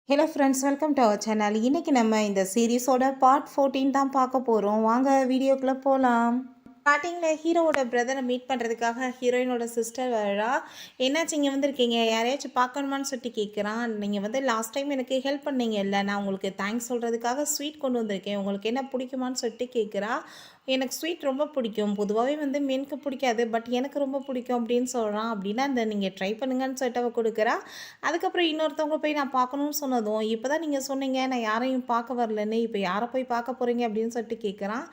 Hello ஃப்ரெண்ட்ஸ், welcome to our channel. இன்றைக்கி நம்ம இந்த சீரீஸோட பார்ட் 14 தான் பார்க்க போகிறோம். வாங்க வீடியோக்குள்ளே போகலாம். ஸ்டார்டிங்கில் ஹீரோவோட பிரதரை மீட் பண்ணுறதுக்காக ஹீரோயினோட சிஸ்டர் வரா. என்னாச்சு இங்கே வந்திருக்கீங்க, யாரையாச்சும் பார்க்கணுமான்னு சொல்லிட்டு கேட்குறான். நீங்கள் வந்து லாஸ்ட் டைம் எனக்கு ஹெல்ப் பண்ணீங்க இல்லை, நான் உங்களுக்கு தேங்க்ஸ் சொல்கிறதுக்காக ஸ்வீட் கொண்டு வந்திருக்கேன், உங்களுக்கு என்ன பிடிக்குமான்னு சொல்லிட்டு கேட்குறா. எனக்கு ஸ்வீட் ரொம்ப பிடிக்கும், பொதுவாகவே வந்து மென்க்கு பிடிக்காது, பட் எனக்கு ரொம்ப பிடிக்கும் அப்படின்னு சொல்கிறான். அப்படின்னா இந்த நீங்கள் ட்ரை பண்ணுங்கன்னு சொல்லிட்டு அவள் கொடுக்குறா. அதுக்கப்புறம் இன்னொருத்தவங்க போய் நான் பார்க்கணுன்னு சொன்னதும், இப்போ தான் நீங்கள் சொன்னீங்க நான் யாரையும் பார்க்க வரலன்னு, இப்போ யாரை போய் பார்க்க போகிறீங்க அப்படின்னு சொல்லிட்டு கேட்குறான்.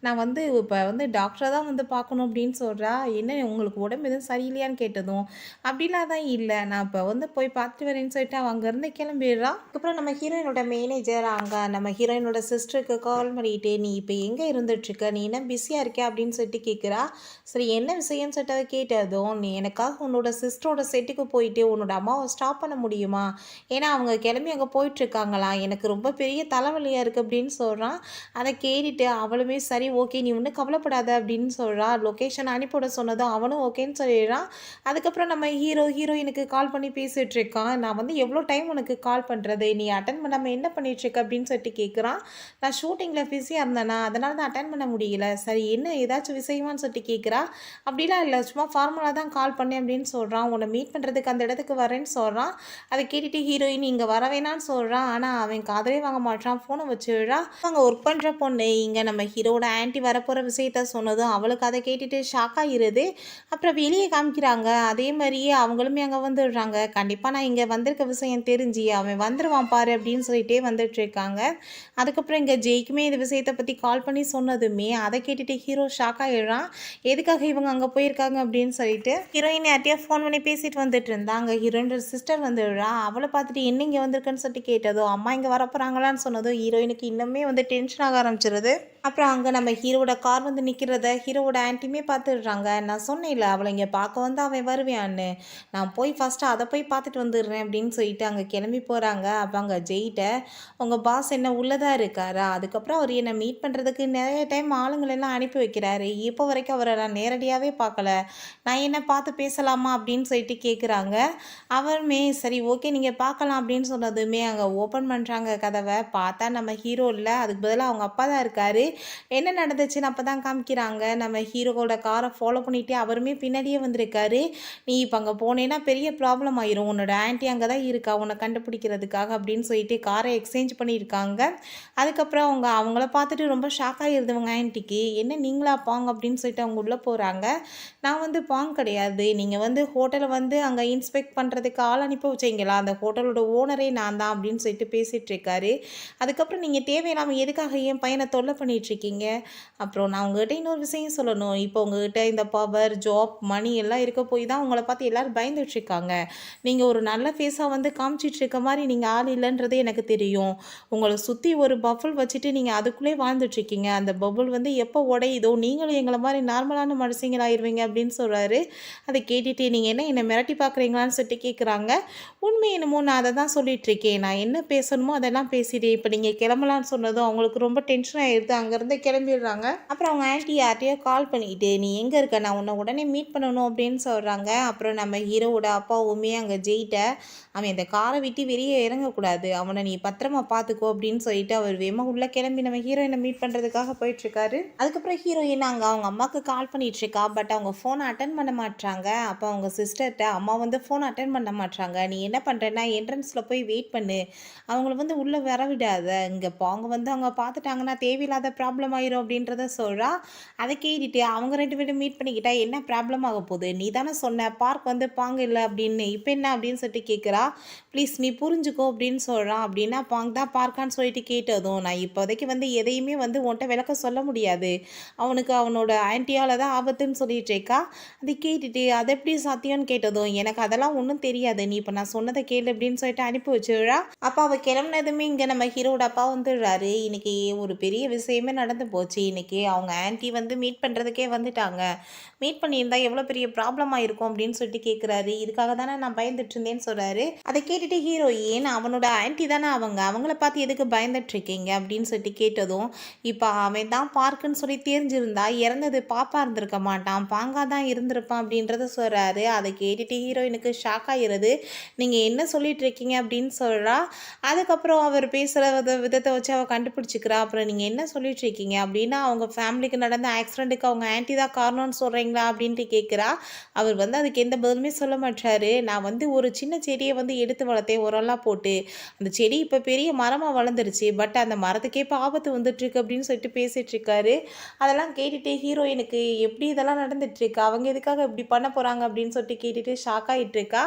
நான் வந்து இப்போ வந்து டாக்டரை தான் வந்து பார்க்கணும் அப்படின்னு சொல்கிறா. என்ன உங்களுக்கு உடம்பு எதுவும் சரியில்லையான்னு கேட்டதும், அப்படிலாம் தான் இல்லை, நான் இப்போ வந்து போய் பார்த்துட்டு வரேன்னு சொல்லிட்டு அவன் அங்கேருந்து கிளம்பிடுறா. அதுக்கப்புறம் நம்ம ஹீரோயினோட மேனேஜர் அங்கே நம்ம ஹீரோயினோட சிஸ்டருக்கு கால் பண்ணிட்டு, நீ இப்போ எங்கே இருந்துட்டுருக்க, நீ என்ன பிஸியாக இருக்க அப்படின்னு சொல்லிட்டு கேட்குறா. சரி என்ன விஷயம்னு சொல்லிட்டு அவள் கேட்டதும், நீ எனக்காக உன்னோட சிஸ்டரோட செட்டுக்கு போயிட்டு உன்னோட அம்மாவை ஸ்டாப் பண்ண முடியுமா, ஏன்னா அவங்க கிளம்பி அங்கே போயிட்டுருக்காங்களாம், எனக்கு ரொம்ப பெரிய தலைவலியாக இருக்குது அப்படின்னு சொல்கிறான். அதை கேட்டுட்டு அவளுமே சரி ஓகே நீ ஒன்றும் கவலைப்படாத அப்படின்னு சொல்கிறா. லொக்கேஷன் அனுப்பிவிட சொன்னதும் அவனும் ஓகேன்னு சொல்லிடுறான். அதுக்கப்புறம் நம்ம ஹீரோயினுக்கு கால் பண்ணி பேசிகிட்டு இருக்கான். நான் வந்து எவ்வளோ டைம் உனக்கு கால் பண்ணுறது, நீ அட்டன் பண்ணாமல் என்ன பண்ணிகிட்ருக்க அப்படின்னு சொல்லிட்டு கேட்குறான். நான் ஷூட்டிங்கில் பிஸியாக இருந்தேனா அதனால தான் அட்டன் பண்ண முடியல. சரி என்ன ஏதாச்சும் விஷயமான்னு சொல்லிட்டு கேட்குறா. அப்படிலாம் இல்லை, சும்மா ஃபார்மலாக தான் கால் பண்ணேன் அப்படின்னு சொல்கிறான். உன்னை மீட் பண்ணுறதுக்கு அந்த இடத்துக்கு வரேன்னு சொல்கிறான். அதை கேட்டுட்டு ஹீரோயின் இங்கே வர வேணான்னு சொல்கிறான். ஆனால் அவன் காதலே வாங்க மாட்டான், ஃபோனை வச்சுடுறா. அவங்க ஒர்க் பண்ணுற பொண்ணு இங்கே நம்ம ஹீரோட ஆன்ட்டி வரப்போகிற விஷயத்த சொன்னதும் அவளுக்கு அதை கேட்டுட்டு ஷாக் ஆகிருது. அப்புறம் வெளியே காமிக்கிறாங்க, அதே மாதிரியே அவங்களுமே அங்கே வந்துடுறாங்க. கண்டிப்பாக நான் இங்கே வந்திருக்க விஷயம் தெரிஞ்சு அவன் வந்துடுவான் பாரு அப்படின்னு சொல்லிட்டே வந்துட்டுருக்காங்க. அதுக்கப்புறம் இங்கே ஜெய்க்குமே இந்த விஷயத்தை பற்றி கால் பண்ணி சொன்னதுமே அதை கேட்டுட்டு ஹீரோ ஷாக் ஆகிடுறான். எதுக்காக இவங்க அங்கே போயிருக்காங்க அப்படின்னு சொல்லிட்டு ஹீரோயின் யார்ட்டையா ஃபோன் பண்ணி பேசிட்டு வந்துட்டு இருந்தாங்க. ஹீரோயினோட சிஸ்டர் வந்துடுறா. அவளை பார்த்துட்டு என்ன இங்கே வந்திருக்குன்னு சொல்லிட்டு கேட்டதோ, அம்மா இங்கே வரப்போகிறாங்களான்னு சொன்னதோ ஹீரோயினுக்கு இன்னுமே வந்து டென்ஷன் ஆக ஆரம்பிச்சிருது. அப்புறம் அங்கே நம்ம ஹீரோட கார் வந்து நிற்கிறத ஹீரோவோட ஆன்ட்டியுமே பார்த்துடுறாங்க. நான் சொன்னேன்ல அவளை இங்கே பார்க்க வந்து அவன் வருவான்னு, நான் போய் ஃபஸ்ட்டு அதை போய் பார்த்துட்டு வந்துடுறேன் அப்படின்னு சொல்லிட்டு அங்கே கிளம்பி போகிறாங்க. அப்போ அங்கே ஜெயிட்ட உங்கள் பாஸ் என்ன உள்ளதாக இருக்காரா, அதுக்கப்புறம் அவர் என்னை மீட் பண்ணுறதுக்கு நிறைய டைம் ஆளுங்களெல்லாம் அனுப்பி வைக்கிறாரு, இப்போ வரைக்கும் அவரை நான் நேரடியாகவே பார்க்கல, நான் என்ன பார்த்து பேசலாமா அப்படின்னு சொல்லிட்டு கேட்குறாங்க. அவருமே சரி ஓகே நீங்கள் பார்க்கலாம் அப்படின்னு சொன்னதுமே அங்கே ஓப்பன் பண்ணுறாங்க கதவை. பார்த்தா நம்ம ஹீரோ இல்லை, அதுக்கு பதிலாக அவங்க அப்பா தான் இருக்கார். என்ன நடந்துச்சுன்னு அப்போ தான் காமிக்கிறாங்க. நம்ம ஹீரோவோட காரை ஃபாலோ பண்ணிகிட்டே அவருமே பின்னாடியே வந்திருக்காரு. நீ இப்போ அங்கே போனேன்னா பெரிய ப்ராப்ளம் ஆயிரும், உன்னோட ஆன்ட்டி அங்கே தான் இருக்கா உன்னை கண்டுபிடிக்கிறதுக்காக அப்படின்னு சொல்லிட்டு காரை எக்ஸ்சேஞ்ச் பண்ணியிருக்காங்க. அதுக்கப்புறம் அவங்கள பார்த்துட்டு ரொம்ப ஷாக் ஆகிருது அவங்க ஆன்ட்டிக்கு. என்ன நீங்களா பாங்க அப்படின்னு சொல்லிட்டு அவங்க உள்ளே போகிறாங்க. நான் வந்து பாங் கிடையாது, நீங்கள் வந்து ஹோட்டலை வந்து அங்கே இன்ஸ்பெக்ட் பண்ணுறதுக்கு ஆள் அனுப்பி வச்சிங்களா, அந்த ஹோட்டலோட ஓனரே நான் தான் அப்படின்னு சொல்லிட்டு பேசிகிட்டு இருக்காரு. அதுக்கப்புறம் நீங்கள் தேவையில்லாமல் எதுக்காக என் பையனை தொல்லை பண்ணிகிட்ருக்கீங்க, அப்புறம் நான் உங்கள்கிட்ட இன்னொரு விஷயம் சொல்லணும், இப்போ உங்கள்கிட்ட இந்த பவர் ஜாப் மணி எல்லாம் இருக்க போய் தான் உங்களை பார்த்து எல்லோரும் பயந்துட்டுருக்காங்க. நீங்கள் ஒரு நல்ல ஃபேஸாக வந்து காமிச்சிட்ருக்க மாதிரி நீங்கள் ஆள் இல்லைன்றது எனக்கு தெரியும். உங்களை சுற்றி ஒரு பஃபுல் வச்சுட்டு நீங்கள் அதுக்குள்ளே வாழ்ந்துட்டுருக்கீங்க, அந்த பபுள் வந்து எப்போ உடையுதோ நீங்களும் எங்களை மாதிரி நார்மலான மனுஷங்களாயிருவீங்க அப்படின்னு சொல்கிறாரு. அதை கேட்டுட்டு நீங்கள் என்ன என்னை மிரட்டி பார்க்குறீங்களான்னு சொல்லிட்டு கேட்குறாங்க. உண்மை என்னமோ நான் அதை தான் சொல்லிகிட்ருக்கேன், நான் என்ன பேசணுமோ அதெல்லாம் பேசிட்டேன், இப்போ நீங்கள் கிளம்பலான்னு சொன்னதும் அவங்களுக்கு ரொம்ப டென்ஷன் ஆகிடுது. அங்கேருந்து கிளம்பிடுறாங்க. அப்புறம் அவங்க ஆன்ட்டி யார்ட்டையோ கால் பண்ணிக்கிட்டு நீ எங்கே இருக்க, நான் உன்னை உடனே மீட் பண்ணணும் அப்படின்னு சொல்கிறாங்க. அப்புறம் நம்ம ஹீரோவோட அப்பாவுமே அங்கே ஜெயிட்ட அவன் இந்த காரை விட்டு வெளியே இறங்கக்கூடாது, அவனை நீ பத்திரமா பார்த்துக்கோ அப்படின்னு சொல்லிட்டு அவர் வேகமாக உள்ளே கிளம்பி நம்ம ஹீரோயினை மீட் பண்ணுறதுக்காக போயிட்டுருக்காரு. அதுக்கப்புறம் ஹீரோயின் அங்கே அவங்க அம்மாவுக்கு கால் பண்ணிகிட்ருக்கா. பட் அவங்க ஃபோனை அட்டன் பண்ண மாட்டாங்க. அப்போ அவங்க சிஸ்டர்கிட்ட அம்மா வந்து ஃபோனை அட்டன் பண்ண மாட்டாங்க, நீ என்ன பண்ணுறேன்னா என்ட்ரன்ஸில் போய் வெயிட் பண்ணு, அவங்கள வந்து உள்ளே வரவிடாத, இங்கே அவங்க வந்து அவங்க பார்த்துட்டாங்கன்னா தேவையில்லாத ப்ராப்ளம் ஆயிரும் அப்படின்றத சொல்கிறா. அதை கேட்டுட்டு அவங்க 2 பேரும் மீட் பண்ணிக்கிட்டா என்ன ப்ராப்ளம் ஆக போகுது, நீ தானே சொன்ன பார்க் வந்து பாங்க இல்லை அப்படின்னு, இப்போ என்ன அப்படின்னு சொல்லிட்டு கேட்குறா. ப்ளீஸ் நீ புரிஞ்சுக்கோ அப்படின்னு சொல்கிறான். அப்படின்னா பாங் தான் பார்க்கான்னு சொல்லிட்டு கேட்டதும், நான் இப்போதைக்கு வந்து எதையுமே வந்து உன்ட்ட விளக்க சொல்ல முடியாது, அவனுக்கு அவனோட ஆன்ட்டியால் தான் ஆபத்துன்னு சொல்லிட்டு இருக்கா. அதை கேட்டுட்டு அது எப்படி சாத்தியம்னு கேட்டதும், எனக்கு அதெல்லாம் ஒன்றும் தெரியாது, நீ இப்போ நான் சொன்னதை கேளு அப்படின்னு சொல்லிட்டு அனுப்பி வச்சுடுறா. அப்போ அவள் கிளம்புனதுமே இங்கே நம்ம ஹீரோட அப்பா வந்துடுறாரு. இன்னைக்கு ஒரு பெரிய விஷயமே விஷயமே நடந்து போச்சு. இன்னைக்கு அவங்க ஆன்ட்டி வந்து மீட் பண்ணுறதுக்கே வந்துட்டாங்க. மீட் பண்ணியிருந்தா எவ்வளோ பெரிய ப்ராப்ளமாக இருக்கும் அப்படின்னு சொல்லிட்டு கேட்குறாரு. இதுக்காக தானே நான் பயந்துட்டு இருந்தேன்னு சொல்கிறாரு. அதை கேட்டுட்டு ஹீரோயின் அவனோட ஆன்ட்டி தானே அவங்கள பார்த்து எதுக்கு பயந்துட்டு இருக்கீங்க அப்படின்னு சொல்லிட்டு கேட்டதும், இப்போ அவன் தான் பார்க்குன்னு சொல்லி தெரிஞ்சிருந்தா இறந்தது பாப்பா இருந்திருக்க மாட்டான், பாங்கா தான் இருந்திருப்பான் அப்படின்றத சொல்கிறாரு. அதை கேட்டுட்டு ஹீரோயினுக்கு ஷாக் ஆகிருது. நீங்கள் என்ன சொல்லிட்டு இருக்கீங்க அப்படின்னு சொல்கிறா. அதுக்கப்புறம் அவர் பேசுகிற விதத்தை வச்சு அவள் கண்டுபிடிச்சிக்கிறா. அப்புறம் நீங்கள் என்ன சொல்லிட்டு இருக்கீங்க அப்படின்னா, அவங்க ஃபேமிலிக்கு நடந்த ஆக்சிடெண்ட்டுக்கு அவங்க ஆன்ட்டி தான் காரணம்னு சொல்கிறீங்களா அப்படின்ட்டு கேட்குறா. அவர் வந்து அதுக்கு எந்த பதிலுமே சொல்ல மாட்டாரு. நான் வந்து ஒரு சின்ன செடியை வந்து எடுத்து வளர்த்தேன் உரம்லாம் போட்டு. அந்த செடி இப்போ பெரிய மரமாக வளர்ந்துருச்சு. பட் அந்த மரத்துக்கே இப்போ ஆபத்து வந்துட்டுருக்கு அப்படின்னு சொல்லிட்டு பேசிகிட்டு இருக்காரு. அதெல்லாம் கேட்டுட்டு ஹீரோயினுக்கு எப்படி இதெல்லாம் நடந்துட்டுருக்கு, அவங்க எதுக்காக இப்படி பண்ண போகிறாங்க அப்படின்னு சொல்லிட்டு கேட்டுட்டு ஷாக் ஆகிட்டு இருக்கா.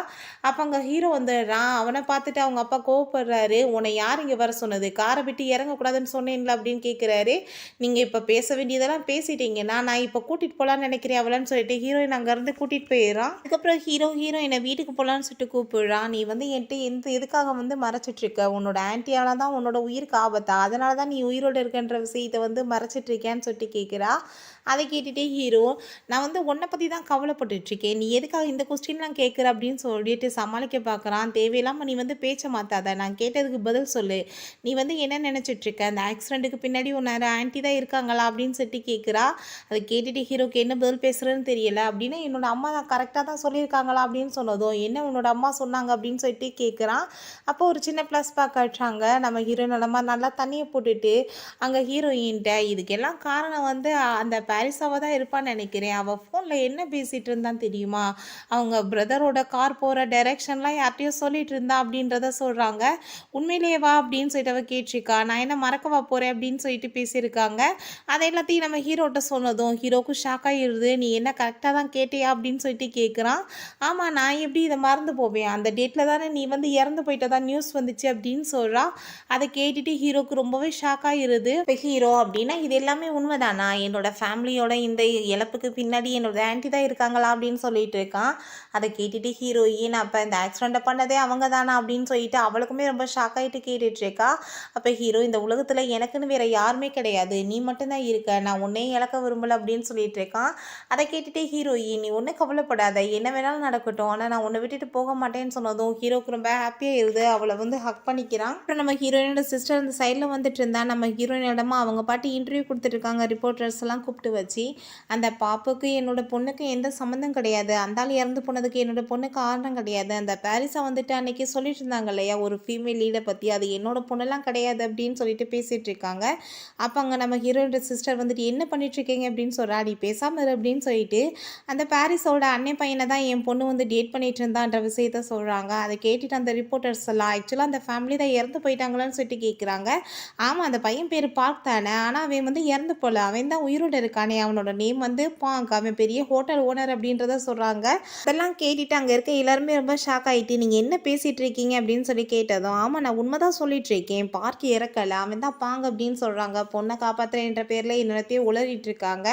அப்போ அங்கே ஹீரோ வந்துடுறான். அவனை பார்த்துட்டு அவங்க அப்பா கோவப்படுறாரு. உன்னை யார் இங்கே வர சொன்னது, காரை விட்டு இறங்கக்கூடாதுன்னு சொன்னேன்ல அப்படின்னு கேட்குறாரு. நீங்கள் இப்போ பேச வேண்டியதெல்லாம் பேசிட்டீங்கன்னா நான் இப்போ கூட்டிகிட்டு போகலான்னு நினைக்கிறேன் அவளைன்னு சொல்லிட்டு ஹீரோயின் அங்கேருந்து கூட்டிகிட்டு போயிடுறான். அதுக்கப்புறம் ஹீரோயினை வீட்டுக்கு போகலான்னு சொல்லிட்டு கூப்பிடுறான். நீ வந்து என்கிட்ட எதுக்காக வந்து மறைச்சிட்ருக்க, உன்னோட ஆன்ட்டியால தான் உன்னோட உயிருக்கு ஆபத்தா, அதனால தான் நீ உயிரோடு இருக்கன்ற விஷயத்தை வந்து மறைச்சிட்ருக்கேன்னு சொல்லிட்டு கேட்குறா. அதை கேட்டுகிட்டே ஹீரோ, நான் வந்து உன்னை பற்றி தான் கவலைப்பட்டுட்ருக்கேன், நீ எதுக்காக இந்த கொஸ்டின்லாம் கேட்குற அப்படின்னு சொல்லிட்டு சமாளிக்க பார்க்குறான். தேவையில்லாமல் நீ வந்து பேச்சை மாற்றாத, நான் கேட்டதுக்கு பதில் சொல்லு. நீ வந்து என்ன நினச்சிட்ருக்க, அந்த ஆக்சிடெண்ட்டுக்கு பின்னாடி உன்னோட ஆன்ட்டி தான் இருக்காங்களா அப்படின்னு சொல்லிட்டு கேட்குறா. அதை கேட்டுட்டு ஹீரோக்கு என்ன பதில் பேசுகிறேன்னு தெரியல. அப்படின்னா என்னோட அம்மா தான் கரெக்டாக தான் சொல்லியிருக்காங்களா அப்படின்னு சொன்னதும், என்ன உன்னோட அம்மா சொன்னாங்க அப்படின்னு சொல்லிட்டு கேட்குறான். அப்போ ஒரு சின்ன ப்ளஸ் காட்டுறாங்க. நம்ம ஹீரோயின் நம்ம நல்லா தண்ணியை போட்டுட்டு அங்கே ஹீரோயின்ட்ட இதுக்கெல்லாம் காரணம் வந்து அந்த பாரிஸாவாக தான் இருப்பான்னு நினைக்கிறேன். அவள் ஃபோனில் என்ன பேசிகிட்டு இருந்தான்னு தெரியுமா, அவங்க பிரதரோட கார் போகிற டைரெக்ஷன்லாம் யார்கிட்டையும் சொல்லிட்டு இருந்தா அப்படின்றத சொல்கிறாங்க. உண்மையிலேயே வா அப்படின்னு சொல்லிட்டு அவள் கேட்டிருக்கா. நான் என்ன மறக்கவா போகிறேன் அப்படின்னு சொல்லிட்டு பேசியிருக்காங்க. அதை எல்லாத்தையும் நம்ம ஹீரோட்ட சொன்னதும் ஹீரோக்கும் ஷாக் ஆகிடுது. நீ என்ன கரெக்டாக தான் கேட்டியா அப்படின்னு சொல்லிட்டு கேட்குறான். ஆமாம், நான் எப்படி இதை மறந்து போவேன், அந்த டேட்டில் தானே நீ வந்து இறந்து போயிட்டதா நியூஸ் வந்துச்சு அப்படின்னு சொல்கிறா. அதை கேட்டுட்டு ஹீரோக்கு ரொம்பவே ஷாக் ஆகிடுது. இப்போ ஹீரோ அப்படின்னா இது எல்லாமே உண்மைதானா, என்னோட ஃபேமிலியோட இந்த இழப்புக்கு பின்னாடி என்னோட ஆன்ட்டி தான் இருக்காங்களா அப்படின்னு சொல்லிட்டு இருக்கான். அதை கேட்டுட்டு ஹீரோயின் அப்போ இந்த ஆக்சிடெண்ட்டை பண்ணதே அவங்க தானா அப்படின்னு சொல்லிட்டு அவளுக்குமே ரொம்ப ஷாக் ஆகிட்டு கேட்டுட்ருக்கா. அப்போ ஹீரோ, இந்த உலகத்தில் எனக்குன்னு வேறு யாருமே கிடையாது, நீ மட்டும்தான் இருக்க, நான் உன்னையும் இழக்க விரும்பலை அப்படின்னு சொல்லிட்டு இருக்கான். அதை கேட்டுட்டு ஹீரோயின், நீ ஒன்றும் கவலைப்படாத, என்ன வேணாலும் நடக்கட்டும், ஆனால் நான் உன்னை விட்டுட்டு போக மாட்டேன்னு சொன்னதும் ஹீரோக்கு ரொம்ப ஹாப்பியாக இருது. அவளை வந்து ஹக் பண்ணிக்கிறான். அப்புறம் நம்ம ஹீரோயினோட சிஸ்டர் அந்த சைடில் வந்துட்டு இருந்தா. நம்ம ஹீரோயினிடமா அவங்க பாட்டு இன்டர்வியூ கொடுத்துட்ருக்காங்க. ரிப்போர்ட்டர்ஸ் எல்லாம் கூப்பிட்டு வச்சு, அந்த பாப்புக்கு என்னோட பொண்ணுக்கு எந்த சம்மந்தம் கிடையாது, அந்த ஆள் இறந்து போனதுக்கு என்னோட பொண்ணு காரணம் கிடையாது, அந்த பாரிஸை வந்துட்டு அன்னைக்கு சொல்லிட்டு இருந்தாங்க இல்லையா ஒரு ஃபீமேல் லீடை பற்றி, அது என்னோட பொண்ணெல்லாம் கிடையாது அப்படின்னு சொல்லிட்டு பேசிகிட்டு இருக்காங்க. அப்போ அங்கே நம்ம ஹீரோயினோட சிஸ்டர் வந்துட்டு என்ன பண்ணிட்டுருக்கீங்க அப்படின்னு சொல்கிறா. நீ பேசாமல் இரு அப்படின்னு சொல்லிட்டு அந்த பாரிஸோட அண்ணன் பையனை தான் என் பொண்ணு வந்து டேட் பண்ணிட்டு இருந்தான்ற விஷயத்த சொல்கிறாங்க. அதை கேட்டுட்டு அந்த ரிப்போர்ட்டர்ஸ் எல்லாம் ஆக்சுவலாக அந்த ஃபேமிலி தான் இறந்து போயிட்டாங்களான்னு சொல்லிட்டு கேட்குறாங்க. ஆமாம், அந்த பையன் பேர் பார்க் தானே, ஆனால் அவன் வந்து இறந்து போல, அவன் தான் உயிரோடு இருக்கானே, அவனோட நேம் வந்து பாங்க், அவன் பெரிய ஹோட்டல் ஓனர் அப்படின்றத சொல்கிறாங்க. அதெல்லாம் கேட்டுட்டு அங்கே இருக்க எல்லாருமே ரொம்ப ஷாக் ஆகிட்டு, நீங்கள் என்ன பேசிகிட்டு இருக்கீங்க அப்படின்னு சொல்லி கேட்டதும், ஆமாம் நான் உண்மை தான் சொல்லிட்டு இருக்கேன், பார்க் இறக்கலை, அவன் தான் பாங்க அப்படின்னு சொல்கிறாங்க. பொண்ணை காப்பாற்றுறேன்ற பேரில் என்னத்தையும் உளறிட்டு இருக்காங்க.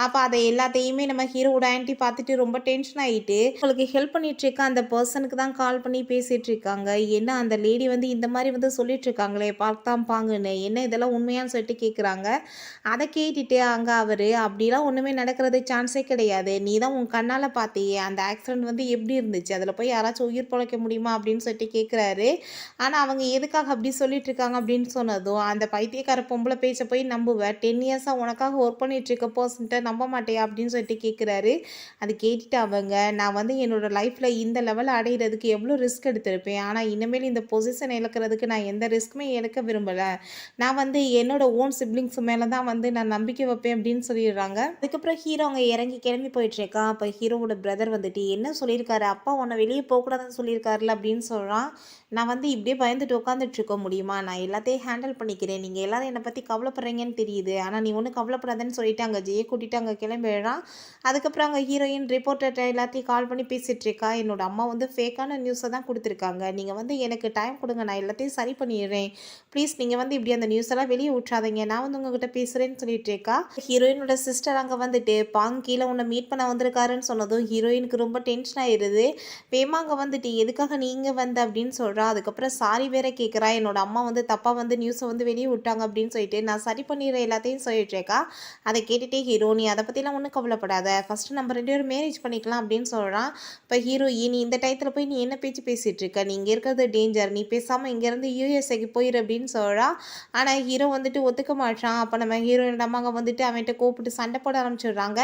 அப்போ அதை எல்லாத்தையுமே நம்ம ஹீரோட ஆன்ட்டி பார்த்துட்டு ரொம்ப டென்ஷன் ஆகிட்டு உங்களுக்கு ஹெல்ப் பண்ணிட்டு இருக்க அந்த பர்சனுக்கு தான் கால் பண்ணி பேசிகிட்டு இருக்காங்க. என்ன அந்த லேடி வந்து இந்த மாதிரி வந்து சொல்லிட்டு இருக்காங்களே பார்க் தான் பாங்குன்னு, என்ன இதெல்லாம் உண்மையான்னு சொல்லிட்டு கேட்குறாங்க. அதை கேட்டுட்டு அங்கே அவர், அப்படிலாம் ஒன்றுமே நடக்கிறது சான்ஸே கிடையாது, நீ தான் உன் கண்ணால் பார்த்தியே அந்த ஆக்சிடெண்ட் வந்து எப்படி இருந்துச்சு, அதில் போய் யாராச்சும் உயிர் பிழைக்க முடியுமா அப்படின்னு சொல்லிட்டு கேட்குறாரு. ஆனால் அவங்க எதுக்காக அப்படி சொல்லிட்டு இருக்காங்க அப்படின்னு சொன்னதும், அந்த பைத்தியக்கார பொம்பளை பேச்சை போய் நம்புவேன், 10 இயர்ஸாக உனக்காக ஒர்க் பண்ணிட்டு இருக்க பர்சன்ட்ட நம்ப மாட்டேயா அப்படின்னு சொல்லிட்டு கேட்குறாரு. அது கேட்டுட்டு அவங்க, நான் வந்து என்னோடய லைஃப்பில் இந்த லெவலில் அடைகிறதுக்கு எவ்வளோ ரிஸ்க் எடுத்திருப்பேன், ஆனால் இனிமேல் இந்த பொசிஷன் இழக்கிறதுக்கு நான் எந்த ரிஸ்க்குமே எடுக்க விரும்பலை, நான் வந்து என்னோட ஓன் சிப்ளிங்ஸ் மேலே தான் வந்து நான் நம்பிக்கை வைப்பேன் அப்படின்னு சொல்லிடுறாங்க. அதுக்கப்புறம் ஹீரோ அங்கே இறங்கி கிளம்பி போயிட்டுருக்கான். அப்போ ஹீரோவோட பிரதர் வந்துட்டு என்ன சொல்லியிருக்காரு, அப்பா உன்னை வெளியே போகக்கூடாதுன்னு சொல்லியிருக்காருல அப்படின்னு சொல்கிறான். நான் வந்து இப்படியே பயந்துட்டு உட்காந்துட்டு இருக்க முடியுமா, நான் எல்லாத்தையும் ஹேண்டில் பண்ணிக்கிறேன், நீங்கள் எல்லாரும் என்னை பற்றி கவலைப்படுறீங்கன்னு தெரியுது, ஆனால் நீ ஒன்றும் கவலைப்படாதுன்னு சொல்லிட்டு அங்கே ஜெயை கூட்டிகிட்டு அங்கே கிளம்பிடுறான். அதுக்கப்புறம் அங்கே ஹீரோயின் ரிப்போர்ட்டர்கிட்ட எல்லாத்தையும் கால் பண்ணி பேசிகிட்டு இருக்கா. என்னோட அம்மா வந்து ஃபேக்கான நியூஸை தான் கொடுத்துருக்காங்க, நீங்கள் வந்து எனக்கு டைம் கொடுங்க, நான் எல்லாத்தையும் சரி பண்ணிடுறேன், ப்ளீஸ் நீங்கள் வந்து இப்படி அந்த நியூஸ் எல்லாம் வெளியே விட்றாதீங்க, நான் வந்து உங்ககிட்ட பேசுகிறேன்னு சொல்லிட்டு இருக்கா. ஹீரோயின் ஹீரோயினோட சிஸ்டர் அங்கே வந்துட்டு பாங் கீழே உன்னை மீட் பண்ண வந்திருக்காருன்னு சொன்னதும் ஹீரோயினுக்கு ரொம்ப டென்ஷன் ஆயிடுது. வேமா அங்கே வந்துட்டு எதுக்காக நீங்கள் வந்த அப்படின்னு சொல்கிறா. அதுக்கப்புறம் சாரி வேற கேட்குறா. என்னோட அம்மா வந்து தப்பாக வந்து நியூஸை வந்து வெளியே விட்டாங்க அப்படின்னு சொல்லிட்டு நான் சரி பண்ணிடுற எல்லாத்தையும் சொல்லிட்டுருக்கா. அதை கேட்டுகிட்டே ஹீரோ நீ அதை பற்றிலாம் ஒன்றும் கவலைப்படாத, ஃபஸ்ட்டு நம்ம 2 பேரும் மேரேஜ் பண்ணிக்கலாம் அப்படின்னு சொல்கிறான். இப்போ ஹீரோயின் நீ இந்த டயத்தில் போய் நீ என்ன பேச்சு பேசிகிட்டு இருக்க, நீ இங்கே இருக்கிறது டேஞ்சர், நீ பேசாமல் இங்கேருந்து யூஎஸ்ஏக்கு போயிரு அப்படின்னு சொல்கிறா. ஆனால் ஹீரோ வந்துட்டு ஒத்துக்க மாட்டான். அப்போ நம்ம ஹீரோயினோட அம்மாங்க வந்துட்டு அவன்கிட்ட கூப்பிட்டு சண்டை போட ஆரம்பிச்சிடுறாங்க.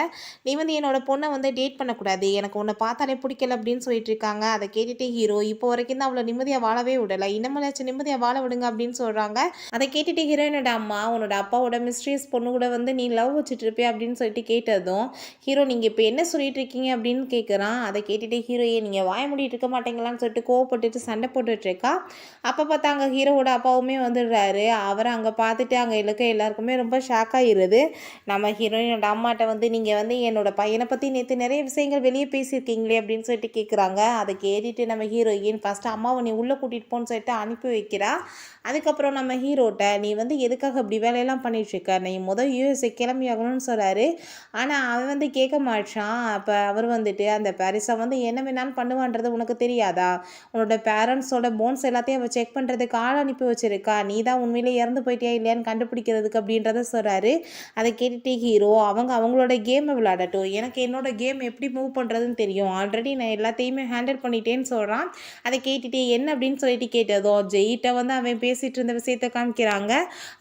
நீ வந்து என்னோட பொண்ணை வந்து டேட் பண்ணக்கூடாது, எனக்கு உன்னை பார்த்தாலே பிடிக்கல அப்படின்னு சொல்லிட்டு இருக்காங்க. அதை கேட்டுட்டு ஹீரோ இப்போ வரைக்கும் தான் அவளை நிம்மதியாக வாழவே விடலை, இன்னமேலாச்சும் நிம்மதியாக வாழ விடுங்க அப்படின்னு சொல்கிறாங்க. அதை கேட்டுட்டு ஹீரோயினோட அம்மா உன்னோட அப்பாவோட மிஸ்ட்ரியஸ் பொண்ணு கூட வந்து நீ லவ் வச்சுட்டு இருப்பே அப்படின்னு சொல்லிட்டு கேட்டதும் ஹீரோ நீங்கள் இப்போ என்ன சொல்லிட்டு இருக்கீங்க அப்படின்னு கேட்குறான். அதை கேட்டுட்டு ஹீரோயே நீங்கள் வாய மூடிட்டு இருக்க மாட்டேங்களான்னு சொல்லிட்டு கோவப்பட்டுட்டு சண்டை போட்டுட்டு இருக்கா. அப்போ பார்த்தா அங்கே ஹீரோவோட அப்பாவுமே வந்துடுறாரு. அவரை அங்கே பார்த்துட்டு அங்கே இருக்க எல்லாருக்குமே ரொம்ப ஷாக் ஆகிடுது. நம்ம ஹீரோயினோட அம்மாட்ட வந்து நீங்கள் வந்து என்னோட பையனை பற்றி நேற்று நிறைய விஷயங்கள் வெளியே பேசியிருக்கீங்களே அப்படின்னு சொல்லிட்டு கேட்குறாங்க. அதை கேட்டுட்டு நம்ம ஹீரோயின் ஃபஸ்ட்டு அம்மாவை நீ உள்ளே கூட்டிகிட்டு போன்னு சொல்லிட்டு அனுப்பி வைக்கிறா. அதுக்கப்புறம் நம்ம ஹீரோட்ட நீ வந்து எதுக்காக இப்படி வேலையெல்லாம் பண்ணிகிட்ருக்க, நீ முதல் யூஎஸ்ஏ கிளம்பி ஆகணும்னு சொல்கிறாரு. ஆனால் அவன் வந்து கேட்க மாட்டான். அப்போ அவர் வந்துட்டு அந்த பாரிஸை வந்து என்ன வேணாலும் பண்ணுவான்றது உனக்கு தெரியாதா, உன்னோட பேரண்ட்ஸோட போன்ஸ் எல்லாத்தையும் அவள் செக் பண்ணுறதுக்கு ஆள் அனுப்பி வச்சிருக்கா, நீ தான் உண்மையிலே இறந்து போயிட்டியா இல்லையான்னு கண்டுபிடிக்கிறதுக்கு அப்படின்றத சொல்கிறாரு. அதை கேட்டுட்டு ஹீரோ அவங்களோட கேமை விளையாடட்டும், எனக்கு என்னோட கேம் எப்படி மூவ் பண்ணுறதுன்னு தெரியும், ஆல்ரெடி நான் எல்லாத்தையுமே ஹேண்டில் பண்ணிட்டேன்னு சொல்கிறான். அதை கேட்டுட்டு என்ன அப்படின்னு சொல்லிட்டு கேட்டதோ ஜெயிட்ட வந்து அவன் பேசிகிட்டு இருந்த விஷயத்தை காமிக்கிறாங்க.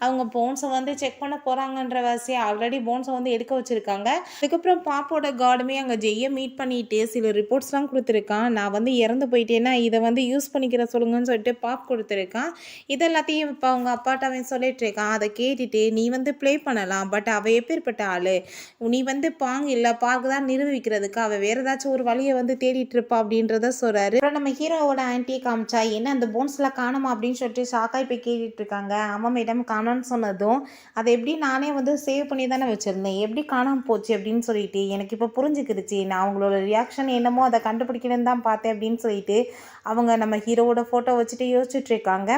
அவங்க போன்ஸை வந்து செக் பண்ண போகிறாங்கன்ற வசதியை ஆல்ரெடி போன்ஸை வந்து எடுக்க வச்சுருக்காங்க. அதுக்கப்புறம் பாப்போட கார்டுமே அங்கே ஜெய்யை மீட் பண்ணிட்டு சில ரிப்போர்ட்ஸ்லாம் கொடுத்துருக்கான். நான் வந்து இறந்து போயிட்டேன்னா இதை வந்து யூஸ் பண்ணிக்கிற சொல்லுங்கன்னு சொல்லிட்டு பாப் கொடுத்துருக்கான். இதெல்லாத்தையும் இப்போ அவங்க அப்பாட்ட அவன் சொல்லிட்டு இருக்கான். அதை கேட்டுட்டு நீ வந்து ப்ளே பண்ணலாம், பட் அவள் எப்பேற்பட்ட ஆள், நீ வந்து பாங் இல்லை பார்க்க தான் நிரூபிக்கிறதுக்கு அவள் வேறு ஏதாச்சும் ஒரு வழியை வந்து தேடிட்டு இருப்பா அப்படின்றத சொல்கிறாரு. அப்புறம் நம்ம ஹீரோவோட ஆன்ட்டியை காமிச்சா என்ன அந்த போன்ஸ்லாம் காணுமா அப்படின்னு சொல்லிட்டு ஷாக்காக இப்போ கேட்டுட்டு இருக்காங்க. அம்மா மேடம் காணோன்னு சொன்னதும் அதை எப்படி நானே வந்து சேவ் பண்ணி தானே வச்சுருந்தேன், எப்படி காணாமல் போச்சு அப்படின்னு சொல்லிட்டு எனக்கு இப்போ புரிஞ்சுக்கிடுச்சு, நான் அவங்களோட ரியாக்ஷன் என்னமோ அதை கண்டுபிடிக்கணும்னு தான் பார்த்தேன் அப்படின்னு சொல்லிட்டு அவங்க நம்ம ஹீரோவோட ஃபோட்டோ வச்சுட்டு யோசிச்சுட்டு இருக்காங்க.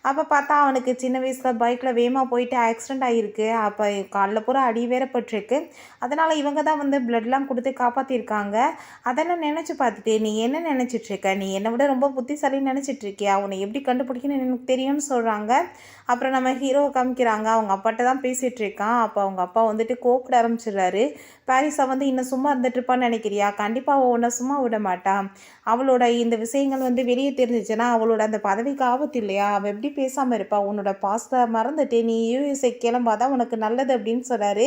அப்போ பார்த்தா அவனுக்கு சின்ன வயசில் பைக்கில் வேகமாக போயிட்டு ஆக்சிடெண்ட் ஆகிருக்கு. அப்போ காலில் பூரா அடி வேறப்பட்டிருக்கு. அதனால் இவங்க தான் வந்து பிளட்லாம் கொடுத்து காப்பாற்றிருக்காங்க. அதெல்லாம் நினச்சி பார்த்துட்டு நீ என்ன நினச்சிட்ருக்க, நீ என்னை விட ரொம்ப புத்திசாலின்னு நினச்சிட்ருக்கியா, அவனை எப்படி கண்டுபிடிக்கணும்னு எனக்கு தெரியும்னு சொல்கிறாங்க. அப்புறம் நம்ம ஹீரோவை காமிக்கிறாங்க. அவங்க அப்பாட்ட தான் பேசிகிட்டு இருக்கான். அப்போ அவங்க அப்பா வந்துட்டு கோப்பிட ஆரம்பிச்சிடுறாரு. பாரிஸை வந்து இன்னும் சும்மா இருந்துட்டுருப்பான்னு நினைக்கிறியா, கண்டிப்பாக அவள் உன்னை சும்மா விட மாட்டான், அவளோட இந்த விஷயங்கள் வந்து வெளியே தெரிஞ்சிச்சுன்னா அவளோட அந்த பதவிக்கு ஆபத்து இல்லையா, அவள் எப்படி பேசாமல் இருப்பா, உன்னோட பாஸ்ட்டை மறந்துட்டு நீ யூஎஸ்ஏ கிளம்பாதான் உனக்கு நல்லது அப்படின்னு சொல்கிறாரு.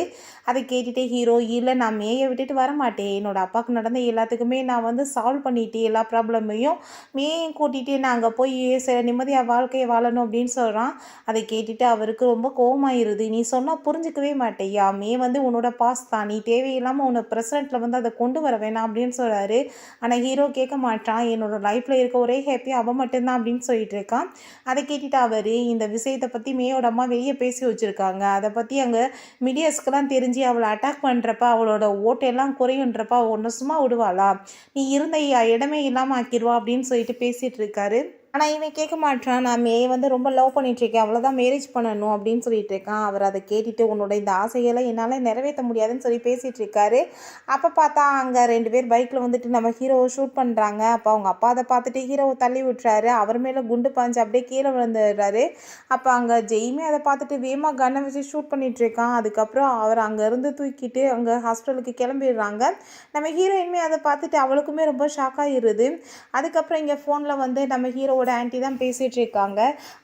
அதை கேட்டுகிட்டே ஹீரோ இல்லை நான் மேயை விட்டுட்டு வர மாட்டேன், என்னோடய அப்பாவுக்கு நடந்த எல்லாத்துக்குமே நான் வந்து சால்வ் பண்ணிட்டு எல்லா ப்ராப்ளமையும் மேயும் கூட்டிகிட்டு நான் அங்கே போய் யூஎஸ்ஏ நிம்மதியாக வாழ்க்கையை வாழணும் அப்படின்னு சொல்கிறான். அதை கேட்டுட்டு அவருக்கு ரொம்ப கோவமாயிருது. நீ சொன்னால் புரிஞ்சிக்கவே மாட்டேயா, மே வந்து உன்னோட பாஸ் தான், நீ தேவையில்லாமல் உன்னை பிரசிடெண்ட்டில் வந்து அதை கொண்டு வர வேணாம் அப்படின்னு சொல்கிறாரு. ஆனால் ஹீரோ கேட்க மாட்டான். என்னோட லைஃப்பில் இருக்க ஒரே ஹாப்பி அவன் மட்டும்தான் அப்படின்னு சொல்லிட்டு இருக்கான். அதை கேட்டுட்டு அவர் இந்த விஷயத்தை பற்றி மேயோட அம்மா வெளியே பேசி வச்சுருக்காங்க. அதை பற்றி அங்கே மீடியாஸ்க்கெல்லாம் தெரிஞ்சு அவளை அட்டாக் பண்ணுறப்ப அவளோட ஓட்டெல்லாம் குறையுன்றப்ப அவள் ஒன்று சும்மா விடுவாளா, நீ இருந்த இடமே இல்லாமல் ஆக்கிடுவா அப்படின்னு சொல்லிட்டு பேசிகிட்டு இருக்காரு. ஆனால் இவன் கேட்க மாட்டான். நான் வந்து ரொம்ப லவ் பண்ணிகிட்ருக்கேன், அவ்வளோதான் மேரேஜ் பண்ணணும் அப்படின்னு சொல்லிட்டு இருக்கான். அவர் அதை கேட்டுட்டு உன்னோட இந்த ஆசைகளை என்னால் நிறைவேற்ற முடியாதுன்னு சொல்லி பேசிகிட்டு இருக்காரு. அப்போ பார்த்தா அங்கே 2 பேர் பைக்கில் வந்துட்டு நம்ம ஹீரோவை ஷூட் பண்ணுறாங்க. அப்போ அவங்க அப்பா அதை பார்த்துட்டு ஹீரோவை தள்ளி விட்டுறாரு. அவர் மேலே குண்டு பாஞ்சு அப்படியே கீழே விழுந்துடுறாரு. அப்போ அங்கே ஜெய்மே அதை பார்த்துட்டு வேமா கன்னை வச்சு ஷூட் பண்ணிகிட்ருக்கான். அதுக்கப்புறம் அவர் அங்கேருந்து தூக்கிட்டு அங்கே ஹாஸ்பிட்டலுக்கு கிளம்பிடுறாங்க. நம்ம ஹீரோயின்மே அதை பார்த்துட்டு அவளுக்குமே ரொம்ப ஷாக்காகிடுது. அதுக்கப்புறம் இங்கே ஃபோனில் வந்து நம்ம ஹீரோ ஆன்ட்டி தான் பேசிகிட்டு இருக்காங்க.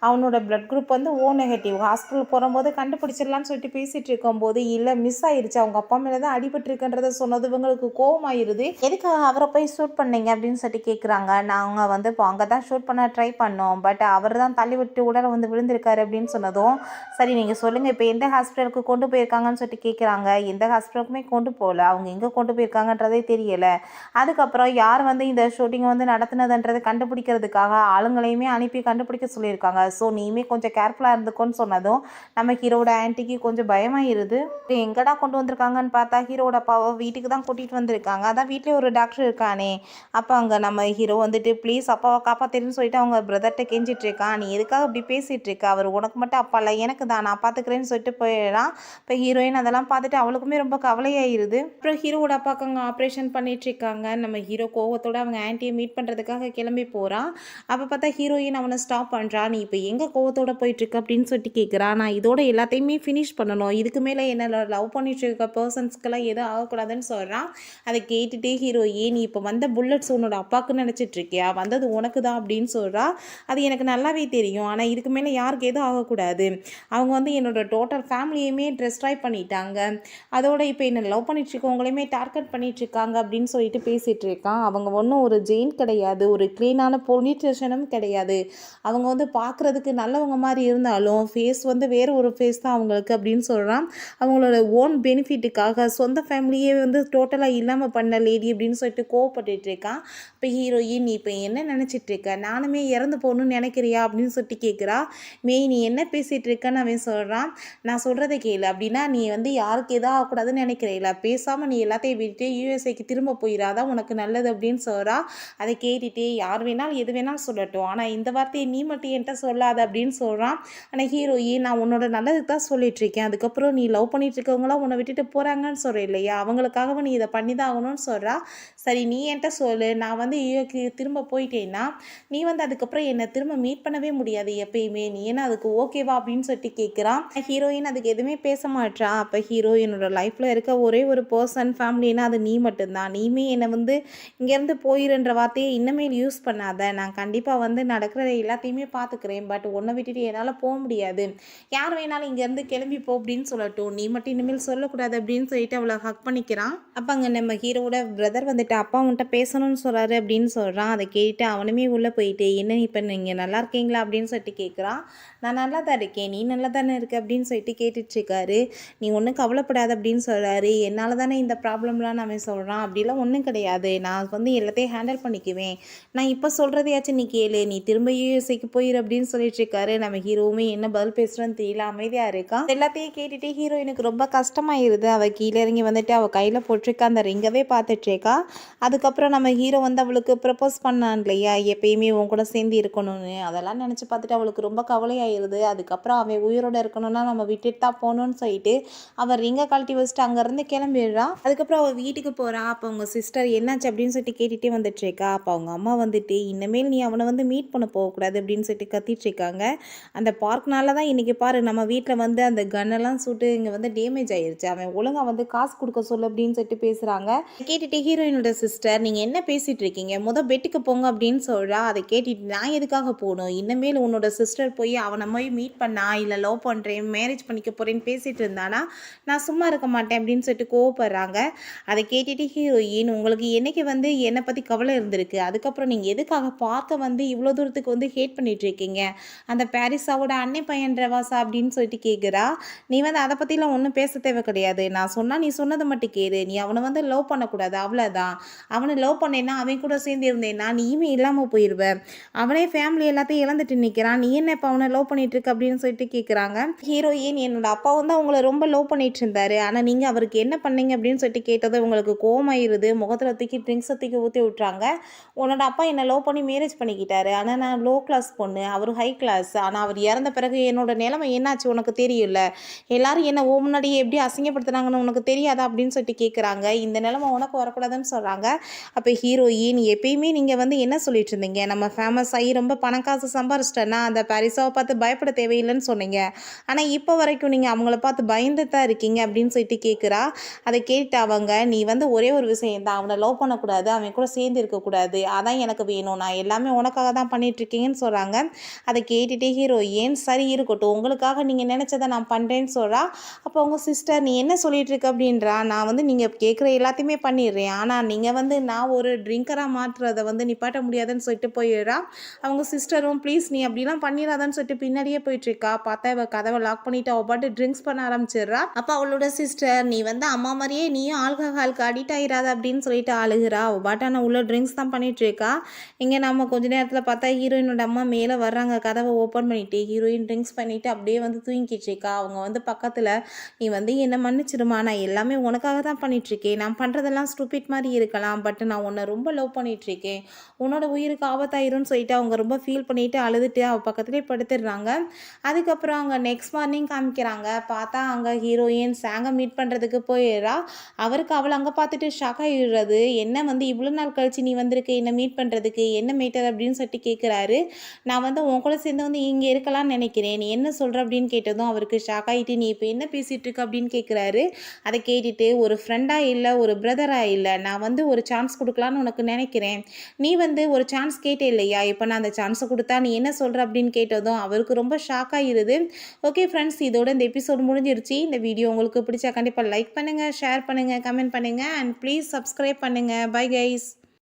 அவனோட பிளட் குரூப் வந்து ஓ நெகட்டிவ், ஹாஸ்பிட்டல் போகும்போது கண்டுபிடிச்சிடலான்னு சொல்லிட்டு பேசிகிட்டு இருக்கும்போது இல்லை மிஸ் ஆயிடுச்சு, அவங்க அப்பா மேலே தான் அடிபட்டுருக்குன்றத சொன்னது இவங்களுக்கு கோவமாயிருது. எதுக்கு அவரை போய் ஷூட் பண்ணீங்க அப்படின்னு சொல்லிட்டு கேட்குறாங்க. நாங்கள் வந்து இப்போ அங்கே தான் ஷூட் பண்ண ட்ரை பண்ணோம், பட் அவர் தான் தள்ளி விட்டு உடலை வந்து விழுந்திருக்காரு அப்படின்னு சொன்னதும் சரி நீங்கள் சொல்லுங்கள் இப்போ எந்த ஹாஸ்பிட்டலுக்கு கொண்டு போயிருக்காங்கன்னு சொல்லிட்டு கேட்குறாங்க. எந்த ஹாஸ்பிட்டலுக்குமே கொண்டு போகல, அவங்க எங்கே கொண்டு போயிருக்காங்கன்றதே தெரியலை. அதுக்கப்புறம் யார் வந்து இந்த ஷூட்டிங்கை வந்து நடத்துனதுன்றது கண்டுபிடிக்கிறதுக்காக ஆளுங்களையுமே அனுப்பி கண்டுபிடிக்க சொல்லியிருக்காங்க. ஸோ நீயுமே கொஞ்சம் கேர்ஃபுல்லாக இருந்துக்கோன்னு சொன்னதும் நம்ம ஹீரோட ஆன்ட்டிக்கு கொஞ்சம் பயமாயிருது. எங்கடா கொண்டு வந்திருக்காங்கன்னு பார்த்தா ஹீரோட அப்பாவை வீட்டுக்கு தான் கூட்டிகிட்டு வந்திருக்காங்க. அதான் வீட்லேயே ஒரு டாக்டர் இருக்கானே. அப்போ அங்கே நம்ம ஹீரோ வந்துட்டு ப்ளீஸ் அப்பாவை காப்பாற்றிருன்னு சொல்லிட்டு அவங்க பிரதர்கிட்ட கெஞ்சிட்டு இருக்கான். நீ எதுக்காக இப்படி பேசிகிட்டு இருக்க, அவர் உனக்கு மட்டும் அப்பா இல்லை எனக்கு தான், நான் பார்த்துக்கிறேன்னு சொல்லிட்டு போயிடலாம். இப்போ ஹீரோயின் அதெல்லாம் பார்த்துட்டு அவளுக்குமே ரொம்ப கவலையாயிருது. அப்புறம் ஹீரோவோட அப்பாவுக்கு அங்கே ஆப்ரேஷன் பண்ணிட்டு இருக்காங்க. நம்ம ஹீரோ கோவத்தோட அவங்க ஆன்ட்டியை மீட் பண்ணுறதுக்காக கிளம்பி போகிறான். அப்போ பார்த்தா ஹீரோயின் அவனை ஸ்டாப் பண்ணுறா. நீ இப்போ எங்கே கோவத்தோட போயிட்டுருக்கு அப்படின்னு சொல்லிட்டு கேட்குறா. நான் இதோட எல்லாத்தையுமே ஃபினிஷ் பண்ணணும், இதுக்கு மேலே என்ன லவ் பண்ணிட்டு இருக்க பர்சன்ஸ்க்கெல்லாம் எதுவும் ஆகக்கூடாதுன்னு சொல்கிறான். அதை கேட்டுகிட்டே ஹீரோயின் நீ இப்போ வந்த புல்லட்ஸ் உன்னோட அப்பாவுக்குன்னு நினச்சிட்டு இருக்கியா, வந்தது உனக்கு தான் அப்படின்னு சொல்கிறா. அது எனக்கு நல்லாவே தெரியும், ஆனால் இதுக்கு மேலே யாருக்கு எதுவும் ஆகக்கூடாது. அவங்க வந்து என்னோட டோட்டல் ஃபேமிலியுமே டிஸ்ட்ராய் பண்ணிட்டாங்க, அதோட இப்போ என்னை லவ் பண்ணிட்டுருக்கவங்களையுமே டார்கெட் பண்ணிகிட்ருக்காங்க அப்படின்னு சொல்லிட்டு பேசிகிட்டு இருக்கான். அவங்க ஒன்றும் ஒரு ஜெயின் கிடையாது, ஒரு க்ளீனான பொலிட்டீஷியனும் கிடையாது. அவங்க வந்து பார்க்குறதுக்கு நல்லவங்க மாதிரி இருந்தாலும் ஃபேஸ் வந்து வேறு ஒரு ஃபேஸ் தான் அவங்களுக்கு அப்படின்னு சொல்கிறான். அவங்களோட ஓன் பெனிஃபிட்டுக்காக சொந்த ஃபேமிலியே வந்து டோட்டலாக இல்லாமல் பண்ண லேடி அப்படின்னு சொல்லிட்டு கோவப்பட்டுட்டு இருக்கான். இப்போ ஹீரோயின் நீ இப்போ என்ன நினச்சிட்டு இருக்க, நானுமே இறந்து போகணும்னு நினைக்கிறியா அப்படின்னு சொல்லிட்டு கேட்குறா. நீ என்ன பேசிகிட்டு இருக்கன்னு அவன் சொல்கிறான். நான் சொல்கிறத கேளு, அப்படின்னா நீ வந்து யாருக்கு எதாவது ஆகக்கூடாதுன்னு நினைக்கிறீங்களா, பேசாமல் நீ எல்லாத்தையும் விட்டுட்டு யூஎஸ்ஏக்கு திரும்ப போயிடாதான் உனக்கு நல்லது அப்படின்னு சொல்கிறா. அதை கேட்டுகிட்டே யார் வேணாலும் எது வேணாலும் சொல்லட்டும், ஆனால் இந்த வார்த்தையை நீ மட்டும் என்கிட்ட சொல்லாத அப்படின்னு சொல்கிறான். ஆனால் ஹீரோயின் நான் உன்னோட நல்லதுக்கு தான் சொல்லிகிட்ருக்கேன், அதுக்கப்புறம் நீ லவ் பண்ணிட்டு இருக்கவங்களாம் உன்னை விட்டுட்டு போகிறாங்கன்னு சொல்கிற இல்லையா, அவங்களுக்காக நீ இதை பண்ணி தான் ஆகணும்னு சொல்கிறா. சரி நீ என்கிட்ட சொல்லு, நான் வந்து யூஏக்கு திரும்ப போயிட்டேன்னா நீ வந்து அதுக்கப்புறம் என்னை திரும்ப மீட் பண்ணவே முடியாது எப்பயுமே, நீ என்ன அதுக்கு ஓகேவா அப்படின்னு சொல்லிட்டு கேட்குறான். ஹீரோயின் அதுக்கு எதுவுமே பேச மாட்டா. அப்போ ஹீரோயினோட லைஃப்பில் இருக்க ஒரே ஒரு பர்சன் ஃபேமிலின்னா அது நீ மட்டும்தான், நீமே என்னை வந்து இங்கேருந்து போயிருன்ற வார்த்தையை இன்னமேல் யூஸ் பண்ணாத, நான் கண்டிப்பாக வந்து நடக்கிற எல்லாத்தையுமே பார்த்துக்கிறேன், பட் உன்னை விட்டுட்டு என்னால் போக முடியாது, யார் வேணாலும் இங்கேருந்து கிளம்பி போ அப்படின்னு சொல்லட்டும், நீ மட்டும் இனிமேல் சொல்லக்கூடாது அப்படின்னு சொல்லிட்டு அவளை ஹக் பண்ணிக்கிறான். அப்போ அங்கே நம்ம ஹீரோட பிரதர் வந்துட்டு அப்பா உன்கிட்ட பேசணும்னு சொல்கிறாரு அப்படின்னு சொல்கிறான். அதை கேட்டு அவனுமே உள்ளே போயிட்டு என்ன இப்போ நீங்கள் நல்லா இருக்கீங்களா அப்படின்னு சொல்லிட்டு கேட்குறான். நான் நல்லா தான் இருக்கேன், நீ நல்லா தானே இருக்க அப்படின்னு சொல்லிட்டு கேட்டுட்ருக்காரு. நீ ஒன்றும் கவலைப்படாத அப்படின்னு சொல்கிறாரு. என்னால் தானே இந்த ப்ராப்ளம்லாம் நான் சொல்கிறான், அப்படிலாம் ஒன்றும் கிடையாது, நான் வந்து எல்லாத்தையும் ஹேண்டில் பண்ணிக்குவேன், நான் இப்போ சொல்கிறதையாச்சும் நீ கேளு, நீ திரும்ப யூஎஸ்ஏக்கு போயிரு அப்படின்னு சொல்லிட்டு இருக்காரு. நம்ம ஹீரோவுமே என்ன பதில் பேசுகிறோன்னு தெரியல, அமைதியாக இருக்கான். எல்லாத்தையும் கேட்டுகிட்டே ஹீரோயினுக்கு ரொம்ப கஷ்டமாயிருது. அவள் கீழே இறங்கி வந்துட்டு அவள் கையில் போட்டிருக்க அந்த ரிங்கவே பார்த்துட்ருக்கா. அதுக்கப்புறம் நம்ம ஹீரோ வந்து அவளுக்கு ப்ரப்போஸ் பண்ணான் இல்லையா, எப்பயுமே உன் கூட சேர்ந்து இருக்கணும்னு, அதெல்லாம் நினச்சி பார்த்துட்டு அவளுக்கு ரொம்ப கவலையாயிருது. அதுக்கப்புறம் அவன் உயிரோடு இருக்கணும்னா நம்ம விட்டுட்டு தான் போகணுன்னு சொல்லிட்டு அவள் ரிங்கை கழட்டி வச்சுட்டு அங்கேருந்து கிளம்பிடுறான். அதுக்கப்புறம் அவள் வீட்டுக்கு போகிறான். அப்போ அவங்க சிஸ்டர் என்னாச்சு அப்படின்னு சொல்லிட்டு கேட்டுகிட்டே வந்துட்டுருக்கா. அப்போ அவங்க அம்மா வந்துட்டு இனிமேல் நீ அவனை வந்து மீட் பண்ண போகக்கூடாது அப்படின்னு சொல்லிட்டு கத்திட்டுருக்காங்க. அந்த பார்க்னால தான் இன்றைக்கி பாரு நம்ம வீட்டில் வந்து அந்த கன்னெல்லாம் சுட்டு இங்கே வந்து டேமேஜ் ஆயிடுச்சு, அவன் ஒழுங்காக வந்து காசு கொடுக்க சொல்லு அப்படின்னு சொல்லிட்டு பேசுகிறாங்க. கேட்டுட்டு ஹீரோயினோட சிஸ்டர் நீங்கள் என்ன பேசிகிட்டு இருக்கீங்க, பெட்டுக்கு போங்க அப்படின்னு சொல்கிறா. அதை கேட்டுட்டு நான் எதுக்காக போகணும், இனிமேல் உன்னோட சிஸ்டர் போய் அவனை போய் மீட் பண்ணா இல்லை லவ் பண்ணுறேன் மேரேஜ் பண்ணிக்க போகிறேன்னு பேசிகிட்டு இருந்தானா நான் சும்மா இருக்க மாட்டேன் அப்படின்னு சொல்லிட்டு கோவப்படுறாங்க. அதை கேட்டுட்டு ஹீரோயின் உங்களுக்கு என்னைக்கு வந்து என்னை பற்றி கவலை இருந்திருக்கு, அதுக்கப்புறம் நீங்கள் எதுக்காக பார்க்க வந்து இவ்வளோ தூரத்துக்கு வந்து ஹேட் பண்ணிட்டு இருக்கீங்க, அந்த பாரிஸாவோட அன்னை பையன் ரவாசா அப்படின்னு சொல்லிட்டு கேட்குறா. நீ வந்து அதை பற்றிலாம் ஒன்றும் பேச தேவை கிடையாது, நான் சொன்னால் நீ சொன்னதை மட்டும் கேளு, நீ அவனை வந்து லவ் பண்ணக்கூடாது அவ்வளோதான், அவனை லவ் பண்ணேன்னா அவன் கூட சேர்ந்து இருந்தேன்னா நீயுமே இல்லாமல் போயிடுவேன், அவனே ஃபேமிலி எல்லாத்தையும் இழந்துட்டு நிற்கிறான், நீ என்ன இப்போ அவனை லவ் பண்ணிட்டு இருக்க அப்படின்னு சொல்லிட்டு கேட்குறாங்க. ஹீரோயின் என்னோட அப்பா வந்து அவங்கள ரொம்ப லவ் பண்ணிட்டு இருந்தாரு, ஆனால் நீங்கள் அவருக்கு என்ன பண்ணீங்க அப்படின்னு சொல்லிட்டு கேட்டது உங்களுக்கு கோவமாயிருது. முகத்தில் தூக்கி ட்ரிங்க்ஸை தூக்கி ஊற்றி விட்றாங்க. உன்னோட அப்பா என்னை லவ் பண்ணி மேரேஜ் பண்ணிக்கிட்டாரு, ஆனால் நான் லோ கிளாஸ் பொண்ணு, அவர் ஹை கிளாஸ், ஆனால் அவர் இறந்த பிறகு என்னோட நிலைமை என்னாச்சு உனக்கு தெரியல, எல்லாரும் என்ன முன்னாடியே எப்படி அசிங்கப்படுத்துனாங்கன்னு உனக்கு தெரியாதா அப்படின்னு சொல்லிட்டு கேட்குறாங்க. இந்த நிலைமை உனக்கு வரக்கூடாதுன்னு சொல்கிறாங்க. அப்போ ஹீரோயின் எப்பயுமே நீங்கள் வந்து என்ன சொல்லிட்டு இருந்தீங்க, நம்ம ஃபேமஸ் ஆகி ரொம்ப பணம் காசு சம்பாரிச்சிட்டேன்னா அந்த பாரிஸாவை பார்த்து பயப்பட தேவையில்லைன்னு சொன்னீங்க, ஆனால் இப்போ வரைக்கும் நீங்கள் அவங்கள பார்த்து பயந்து தான் இருக்கீங்க அப்படின்னு சொல்லிட்டு கேட்குறா. அதை கேட்டு அவங்க நீ வந்து ஒரே ஒரு விஷயம் தான், அவனை லவ் பண்ணக்கூடாது, அவன் கூட சேர்ந்து இருக்கக்கூடாது, அதான் எனக்கு வேணும், நான் எல்லாமே உனக்காக தான் பண்ணிகிட்ருக்கீங்கன்னு சொல்கிறாங்க. அதை கேட்டுகிட்டே ஹீரோயின் சரி இருக்கட்டும், உங்களுக்காக நீங்கள் நினச்சதை நான் பண்ணுறேன்னு சொல்கிறா. அப்போ உங்கள் சிஸ்டர் நீ என்ன சொல்லிட்டு இருக்க அப்படின்றா. நான் வந்து நீங்கள் கேட்குற எல்லாத்தையுமே பண்ணிடுறேன், ஆனால் நீங்கள் வந்து நான் ஒரு ட்ரிங்கராக மாற்றுறதை வந்து நிப்பாட்ட முடியாதுன்னு சொல்லிட்டு போயிடுறா. அவங்க சிஸ்டரும் ப்ளீஸ் நீ அப்படிலாம் பண்ணிடாதான்னு சொல்லிட்டு பின்னாடியே போயிட்டுருக்கா. பார்த்தா இவள் கதவை லாக் பண்ணிவிட்டு அவள் பாட்டு ட்ரிங்க்ஸ் பண்ண ஆரம்பிச்சிடுறா. அப்போ அவளோட சிஸ்டர் நீ வந்து அம்மா மாதிரியே நீயும் ஆல்கஹாலுக்கு அடிக்ட் ஆகிடாத அப்படின்னு சொல்லிட்டு அழுகிறா. அவள் பாட்டு ஆனால் உள்ள ட்ரிங்க்ஸ் தான் பண்ணிகிட்ருக்கா. இங்கே நம்ம கொஞ்ச நேரத்தில் நேரத்தில் பார்த்தா ஹீரோயினோட அம்மா மேலே வர்றாங்க, கதவை ஓப்பன் பண்ணிவிட்டு. ஹீரோயின் ட்ரிங்க்ஸ் பண்ணிவிட்டு அப்படியே வந்து தூங்கிக்கிச்சுக்கா. அவங்க வந்து பக்கத்தில், நீ வந்து என்னை மன்னிச்சிடுமா, நான் எல்லாமே உனக்காக தான் பண்ணிகிட்ருக்கேன், நான் பண்ணுறதெல்லாம் ஸ்டூபிட் மாதிரி இருக்கலாம், பட் நான் உன்னை ரொம்ப லவ் பண்ணிகிட்ருக்கேன், உன்னோட உயிருக்கு ஆபத்தாயிரும்னு சொல்லிட்டு அவங்க ரொம்ப ஃபீல் பண்ணிவிட்டு அழுதுட்டு அவள் பக்கத்துலேயே படுத்துடுறாங்க. அதுக்கப்புறம் அங்கே நெக்ஸ்ட் மார்னிங் காமிக்கிறாங்க. பார்த்தா அங்கே ஹீரோயின் சாங்கை மீட் பண்ணுறதுக்கு போயிடுறா. அவருக்கு அவளை அங்கே பார்த்துட்டு ஷாக் ஆகிடுறது. என்ன வந்து இவ்வளோ நாள் கழிச்சு நீ வந்திருக்கு என்னை மீட் பண்ணுறதுக்கு, என்ன மேட்டர் அப்படின்னு சொல்லிட்டு கேட்குறாரு. நான் வந்து உன் கூட சேர்ந்து வந்து இங்கே இருக்கலாம்னு நினைக்கிறேன், நீ என்ன சொல்கிற அப்படின்னு கேட்டதும் அவருக்கு ஷாக் ஆகிட்டு, நீ இப்போ என்ன பேசிகிட்டு இருக்க அப்படின்னு கேட்குறாரு. அதை கேட்டுட்டு, ஒரு ஃப்ரெண்டாக இல்லை, ஒரு பிரதராக இல்லை, நான் வந்து ஒரு சான்ஸ் கொடுக்கலான்னு உனக்கு நினைக்கிறேன், நீ வந்து ஒரு சான்ஸ் கேட்டே இல்லையா, இப்போ நான் அந்த சான்ஸை கொடுத்தா நீ என்ன சொல்கிற அப்படின்னு கேட்டதும் அவருக்கு ரொம்ப ஷாக் ஆகிருது. ஓகே ஃப்ரெண்ட்ஸ், இதோட இந்த எபிசோட் முடிஞ்சிருச்சு. இந்த வீடியோ உங்களுக்கு பிடிச்சா கண்டிப்பாக லைக் பண்ணுங்கள், ஷேர் பண்ணுங்கள், கமெண்ட் பண்ணுங்கள் அண்ட் ப்ளீஸ் சப்ஸ்கிரைப் பண்ணுங்கள். Bye guys.